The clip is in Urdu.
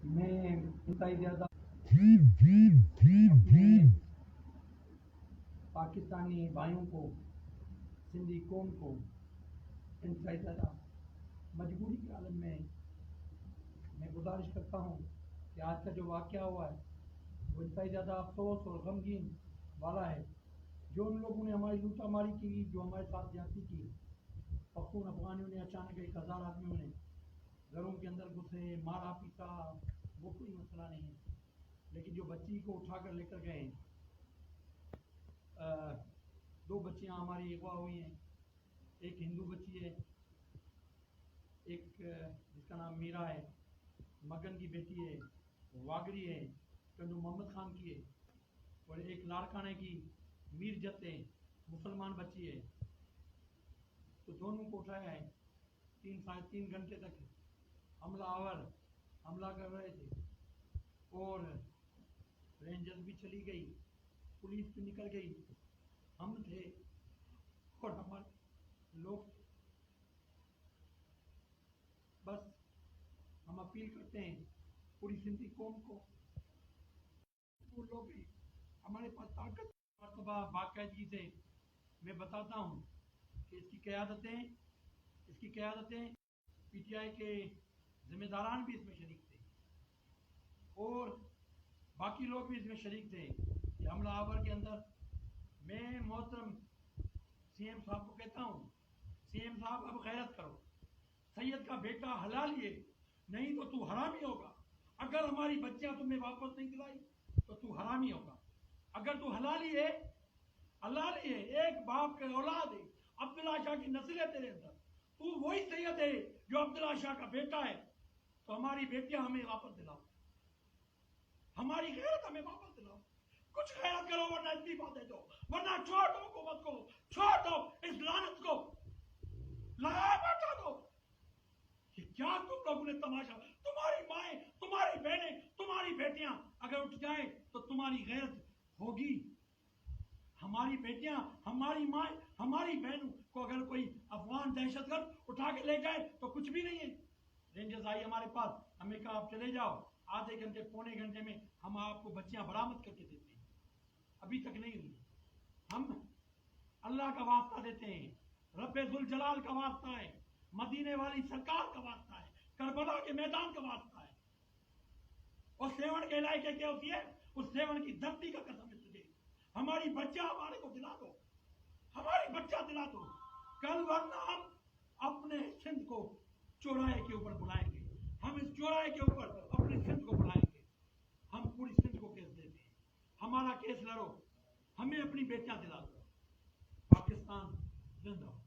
میں انتہائی زیادہ پاکستانی بھائیوں کو، سندھی قوم کو انتہائی زیادہ مجبوری کے عالم میں گزارش کرتا ہوں کہ آج کا جو واقعہ ہوا ہے وہ انتہائی زیادہ افسوس اور غمگین والا ہے۔ جو ان لوگوں نے ہماری لوٹا ماری کی، جو ہمارے ساتھ زیادتی کی، پختون افغانیوں نے اچانک 1000 آدمیوں نے گھروں کے اندر گھسے، مارا پیٹا، وہ کوئی مسئلہ نہیں ہے۔ لیکن جو بچی کو اٹھا کر لے کر گئے، 2 بچیاں ہماری اغوا ہوئی ہیں، ایک ہندو بچی ہے، ایک جس کا نام میرا ہے، مگن کی بیٹی ہے، واگری ہے، ٹنڈو محمد خان کی ہے، اور ایک لاڑکانہ کی میر جت ہے، مسلمان بچی ہے۔ تو دونوں کو اٹھایا ہے، 3 گھنٹے تک حملہ آور حملہ کر رہے تھے، اور رینجرز بھی چلی گئی، پولیس بھی نکل گئی، ہم تھے اور ہمارے لوگ تھے۔ بس ہم اپیل کرتے ہیں پوری سندھی قوم کو، وہ لوگ بھی ہمارے پاس طاقت مرتبہ باقاعدگی سے میں بتاتا ہوں کہ اس کی قیادتیں پی ٹی آئی کے ذمہ داران بھی اس میں شریک تھے، اور باقی لوگ بھی اس میں شریک تھے۔ یہ حملہ آور کے اندر میں محترم سی ایم صاحب کو کہتا ہوں، سی ایم صاحب اب غیرت کرو، سید کا بیٹا حلال یہ، نہیں تو تو حرامی ہوگا۔ اگر ہماری بچیاں تمہیں واپس نہیں دلائی تو تو حرامی ہوگا۔ اگر تو حلالی ہے، ایک باپ کے اولاد ہے، عبداللہ شاہ کی نسل ہے تیرے اندر، تو وہی سید ہے جو عبداللہ شاہ کا بیٹا ہے، تو ہماری بیٹیاں ہمیں واپس دلاؤ، ہماری غیرت ہمیں واپس دلاؤ۔ کچھ غیرت کرو ورنہ استعفیٰ دے دو، ورنہ چھوڑ دو حکومت کو، چھوڑ دو اس لعنت کو، لگا بیٹھا دو۔ یہ کیا تم لوگوں نے تماشا، تمہاری مائیں، تمہاری بہنیں، تمہاری بیٹیاں اگر اٹھ جائیں تو تمہاری غیرت ہوگی۔ ہماری بیٹیاں، ہماری مائیں، ہماری بہنوں کو اگر کوئی افغان دہشت گرد اٹھا کے لے جائے تو کچھ بھی نہیں ہے۔ رینجرز آئی ہمارے پاس، ہمیں کہا آپ چلے جاؤ، آدھے گھنٹے پونے گھنٹے میں ہم آپ کو بچیاں برآمد کر کے دیتے ہیں، ابھی تک نہیں ہوئی۔ ہم اللہ کا واسطہ دیتے ہیں، رب ذوالجلال کا واسطہ ہے، مدینے والی سرکار کا واسطہ ہے، کربلا کے میدان کا واسطہ ہے، اور سیون کے علاقے کے ہوتی ہے، اس سیون کی دھرتی کا قسم ہے تجھے، ہماری بچہ ہمارے کو دلا دو، ہماری بچہ دلا دو، کل ورنہ ہم اپنے سندھ کو چوراہے کے اوپر بلائیں گے، ہم اس چوراہے کے اوپر اپنے سندھ کو بلائیں گے، ہم پوری سندھ کو کیس دیتے ہیں، ہمارا کیس لڑو، ہمیں اپنی بیٹیاں دلا دو۔ پاکستان زندہ ہو۔